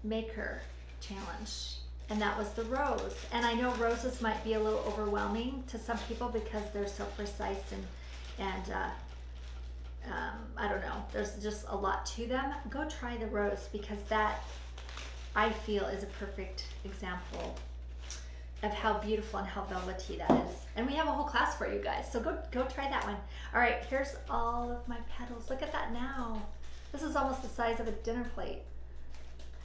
maker challenge, and that was the rose. And I know roses might be a little overwhelming to some people because they're so precise and I don't know, there's just a lot to them. Go try the rose because that I feel is a perfect example of how beautiful and how velvety that is. And we have a whole class for you guys, so go try that one. All right, here's all of my petals. Look at that now. This is almost the size of a dinner plate.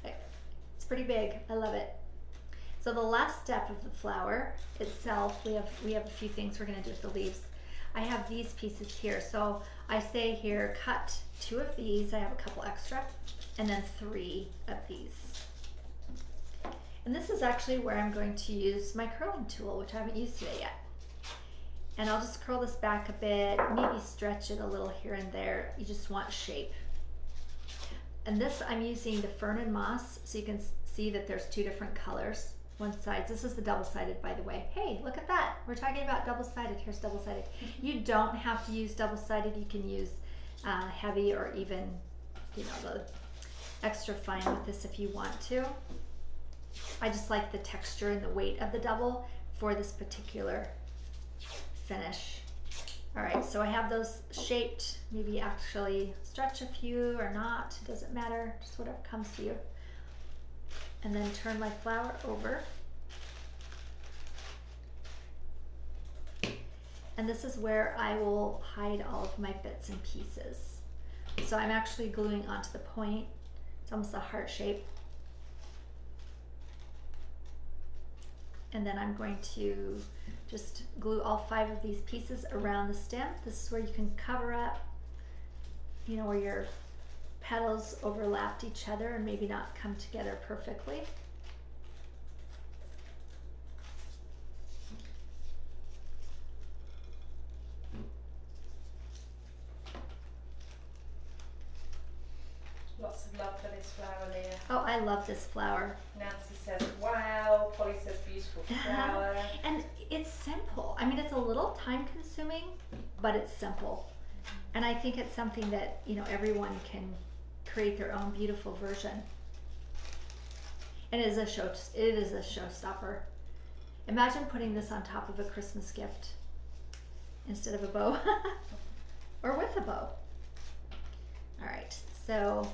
It's pretty big. I love it. So the last step of the flower itself, we have a few things we're going to do with the leaves. I have these pieces here. So I say here, cut 2 of these. I have a couple extra, and then 3 of these. And this is actually where I'm going to use my curling tool, which I haven't used today yet. And I'll just curl this back a bit, maybe stretch it a little here and there. You just want shape. And this, I'm using the fern and moss, so you can see that there's 2 different colors. One side, this is the double-sided, by the way. Hey, look at that. We're talking about double-sided. Here's double-sided. You don't have to use double-sided. You can use heavy or even, you know, the extra fine with this if you want to. I just like the texture and the weight of the double for this particular finish. All right, so I have those shaped. Maybe actually stretch a few or not. It doesn't matter, just whatever comes to you. And then turn my flower over. And this is where I will hide all of my bits and pieces. So I'm actually gluing onto the point. It's almost a heart shape. And then I'm going to just glue all 5 of these pieces around the stem. This is where you can cover up, you know, where your petals overlapped each other and maybe not come together perfectly. Lots of love for this flower, Leah. Oh, I love this flower. Nancy says, wow. Polly says, beautiful flower. And it's simple. I mean, it's a little time consuming, but it's simple. And I think it's something that, you know, everyone can create their own beautiful version. And it is a showstopper. Imagine putting this on top of a Christmas gift instead of a bow or with a bow. All right, so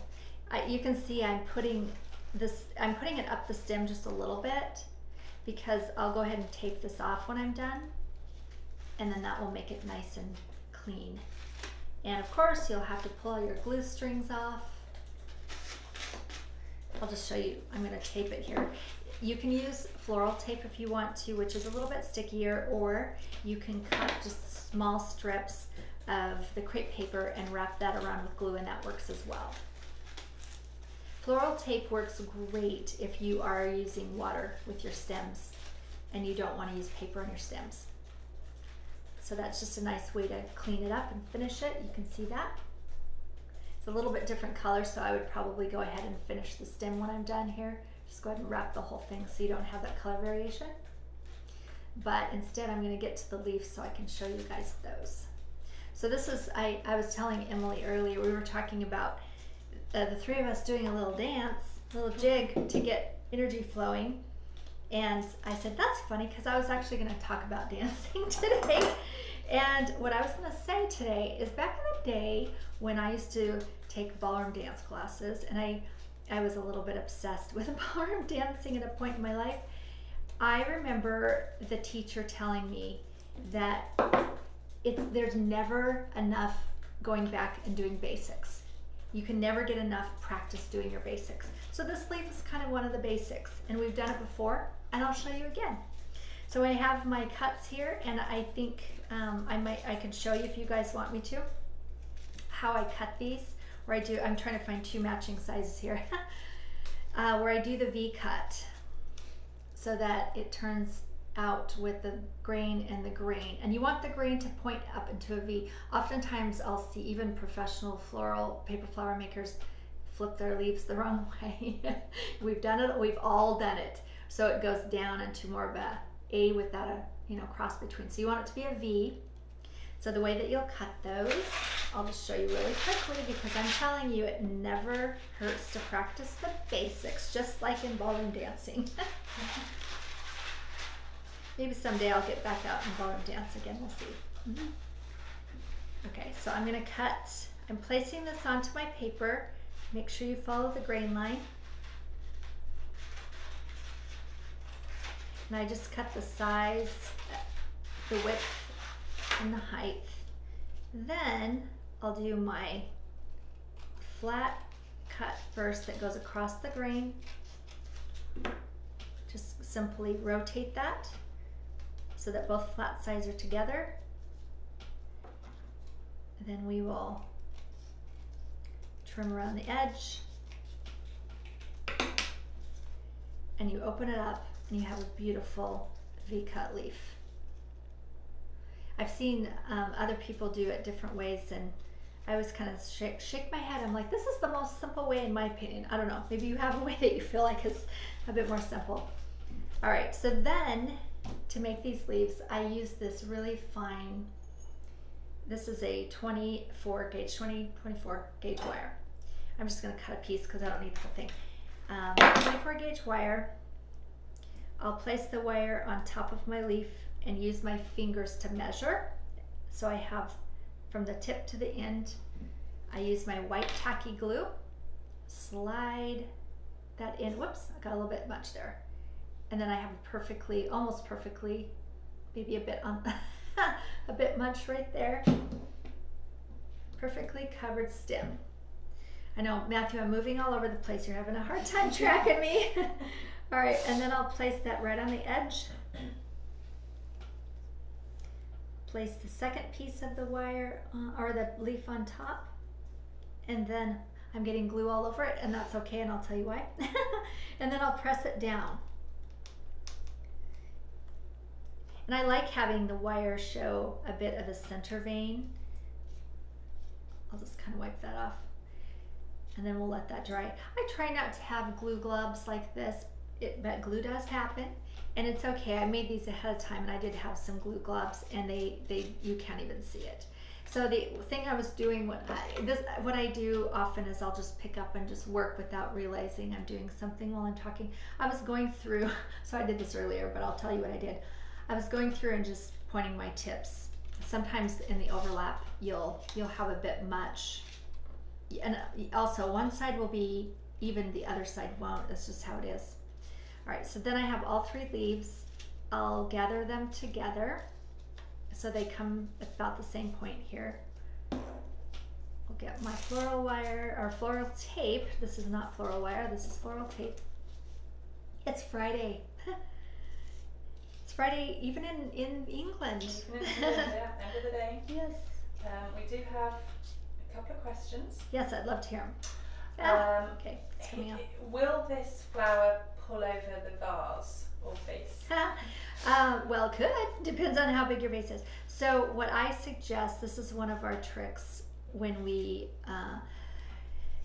you can see I'm putting it up the stem just a little bit because I'll go ahead and tape this off when I'm done, and then that will make it nice and clean. And of course, you'll have to pull your glue strings off. I'll just show you. I'm going to tape it here. You can use floral tape if you want to, which is a little bit stickier, or you can cut just small strips of the crepe paper and wrap that around with glue, and that works as well. Floral tape works great if you are using water with your stems and you don't want to use paper on your stems. So that's just a nice way to clean it up and finish it. You can see that. It's a little bit different color, so I would probably go ahead and finish the stem when I'm done here. Just go ahead and wrap the whole thing so you don't have that color variation. But instead I'm going to get to the leaves so I can show you guys those. So this is, I was telling Emily earlier, we were talking about the 3 of us doing a little dance, a little jig to get energy flowing. And I said, that's funny, because I was actually going to talk about dancing today. And what I was going to say today is back in the day when I used to take ballroom dance classes, and I was a little bit obsessed with ballroom dancing at a point in my life, I remember the teacher telling me that there's never enough going back and doing basics. You can never get enough practice doing your basics. So this leaf is kind of one of the basics, and we've done it before, and I'll show you again. So I have my cuts here, and I think I can show you if you guys want me to, how I cut these, where I'm trying to find 2 matching sizes here, where I do the V cut so that it turns out with the grain and the grain, and you want the grain to point up into a V. Oftentimes I'll see even professional floral paper flower makers flip their leaves the wrong way. We've done it, we've all done it. So it goes down into more of a without a, you know, cross between. So you want it to be a V. So the way that you'll cut those, I'll just show you really quickly, because I'm telling you it never hurts to practice the basics, just like in ballroom dancing. Maybe someday I'll get back out and ballroom dance again, we'll see. Okay, so I'm gonna cut, I'm placing this onto my paper. Make sure you follow the grain line. And I just cut the size, the width, and the height. Then I'll do my flat cut first that goes across the grain. Just simply rotate that so that both flat sides are together. And then we will trim around the edge. And you open it up and you have a beautiful V-cut leaf. I've seen other people do it different ways, and I always kind of shake my head. I'm like, this is the most simple way in my opinion. I don't know, maybe you have a way that you feel like is a bit more simple. All right, so then to make these leaves, I use this really fine, this is a 24 gauge wire. I'm just gonna cut a piece because I don't need the whole thing. 24 gauge wire. I'll place the wire on top of my leaf and use my fingers to measure. So I have from the tip to the end, I use my white tacky glue, slide that in. Whoops, I got a little bit much there. And then I have a perfectly, almost perfectly, maybe a bit on, a bit much right there, perfectly covered stem. I know, Matthew, I'm moving all over the place. You're having a hard time tracking me. All right, and then I'll place that right on the edge. Place the second piece of the wire or the leaf on top, and then I'm getting glue all over it, and that's okay, and I'll tell you why. And then I'll press it down. And I like having the wire show a bit of a center vein. I'll just kind of wipe that off, and then we'll let that dry. I try not to have glue globs like this, but glue does happen. And it's okay, I made these ahead of time, and I did have some glue globs, and you can't even see it. So the thing I was doing, what I do often is I'll just pick up and just work without realizing I'm doing something while I'm talking. I was going through, so I did this earlier, but I'll tell you what I did. I was going through and just pointing my tips. Sometimes in the overlap, you'll have a bit much. And also one side will be even, the other side won't. That's just how it is. All right, so then I have all three leaves. I'll gather them together so they come about the same point here. I'll get my floral wire, or floral tape. This is not floral wire, this is floral tape. It's Friday. It's Friday even in England. Even in England, yeah, end of the day. Yes. We do have a couple of questions. Yes, I'd love to hear them. Okay, it's coming up. Will this flower pull over the vase or vase? Well, could. Depends on how big your vase is. So what I suggest, this is one of our tricks when we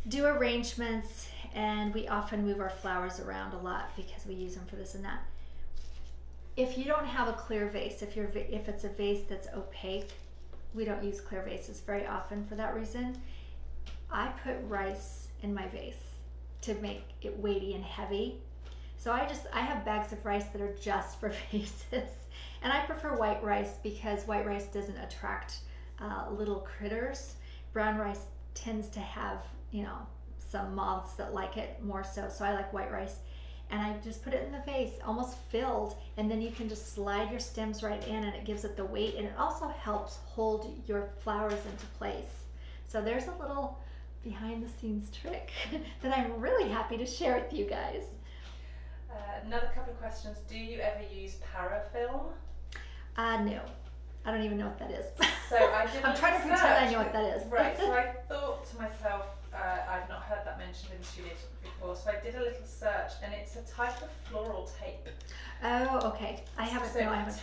do arrangements, and we often move our flowers around a lot because we use them for this and that. If you don't have a clear vase, if it's a vase that's opaque, we don't use clear vases very often for that reason. I put rice in my vase to make it weighty and heavy. So I have bags of rice that are just for vases. And I prefer white rice because white rice doesn't attract little critters. Brown rice tends to have, you know, some moths that like it more so. So I like white rice. And I just put it in the vase, almost filled, and then you can just slide your stems right in, and it gives it the weight, and it also helps hold your flowers into place. So there's a little behind the scenes trick that I'm really happy to share with you guys. Another couple of questions. Do you ever use parafilm? No. I don't even know what that is. So I did I'm trying to pretend I know what that is. Right, so I thought to myself, I've not heard that mentioned in studio before, so I did a little search, and it's a type of floral tape. Oh, okay. I haven't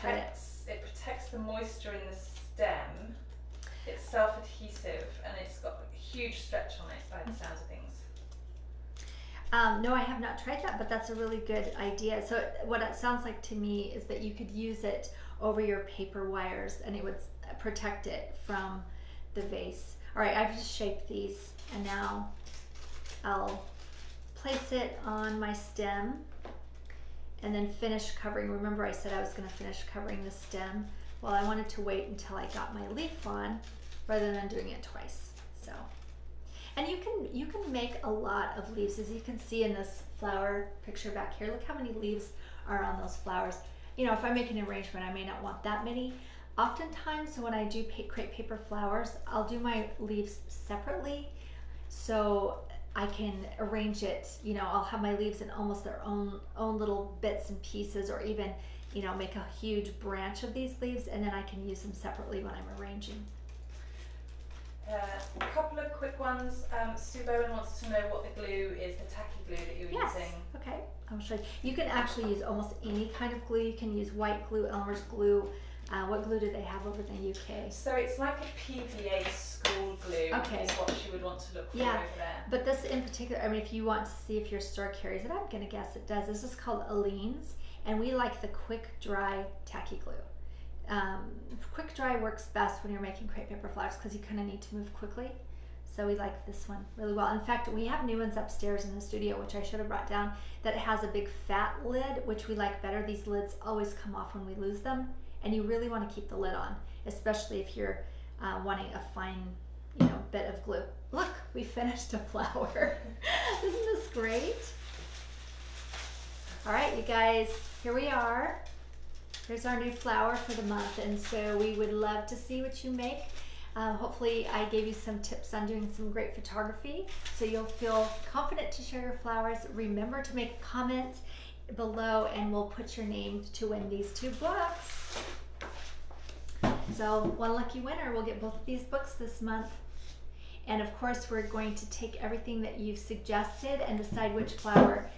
tried it. It protects the moisture in the stem. It's self-adhesive, and it's got a huge stretch on it by the sounds of things. No, I have not tried that, but that's a really good idea. So what it sounds like to me is that you could use it over your paper wires, and it would protect it from the vase. All right, I've just shaped these, and now I'll place it on my stem and then finish covering. Remember I said I was going to finish covering the stem. Well, I wanted to wait until I got my leaf on rather than doing it twice. So, and you can make a lot of leaves, as you can see in this flower picture back here. Look how many leaves are on those flowers. You know, if I make an arrangement, I may not want that many. Oftentimes when I do crepe paper flowers, I'll do my leaves separately so I can arrange it. You know, I'll have my leaves in almost their own little bits and pieces, or even, you know, make a huge branch of these leaves, and then I can use them separately when I'm arranging. A couple of quick ones. Sue Bowen wants to know what the glue is, the tacky glue that you're using. Okay, I'll show you. You can actually use almost any kind of glue. You can use white glue, Elmer's glue. What glue do they have over in the UK? So it's like a PVA school glue. Okay. Is what she would want to look for over there. But this in particular, I mean, if you want to see if your store carries it, I'm going to guess it does. This is called Aleene's, and we like the quick dry tacky glue. Quick dry works best when you're making crepe paper flowers because you kind of need to move quickly. So we like this one really well. In fact, we have new ones upstairs in the studio, which I should have brought down, that it has a big fat lid, which we like better. These lids always come off when we lose them, and you really want to keep the lid on, especially if you're wanting a fine, you know, bit of glue. Look, we finished a flower. Isn't this great? All right, you guys, here we are. Here's our new flower for the month, and so we would love to see what you make. Hopefully I gave you some tips on doing some great photography, so you'll feel confident to share your flowers. Remember to make a comment below, and we'll put your name to win these 2 books. So one lucky winner will get both of these books this month. And of course, we're going to take everything that you've suggested and decide which flower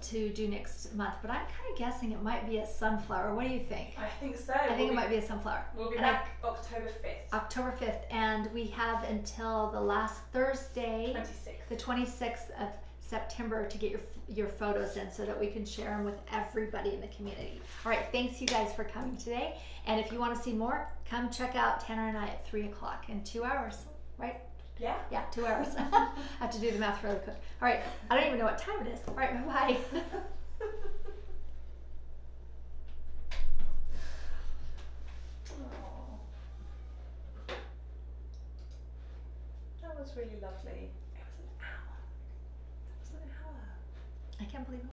to do next month. But I'm kind of guessing it might be a sunflower. What do you think? I think so. I think it might be a sunflower. We'll be back October 5th. October 5th. And we have until the last Thursday, 26th. the 26th of September, to get your photos in so that we can share them with everybody in the community. All right, thanks you guys for coming today. And if you want to see more, come check out Tanner and I at 3 o'clock in 2 hours, right? Yeah. Yeah, 2 hours. I have to do the math really quick. All right, I don't even know what time it is. All right, bye-bye. That was really lovely. It was an hour. That was an hour. I can't believe it.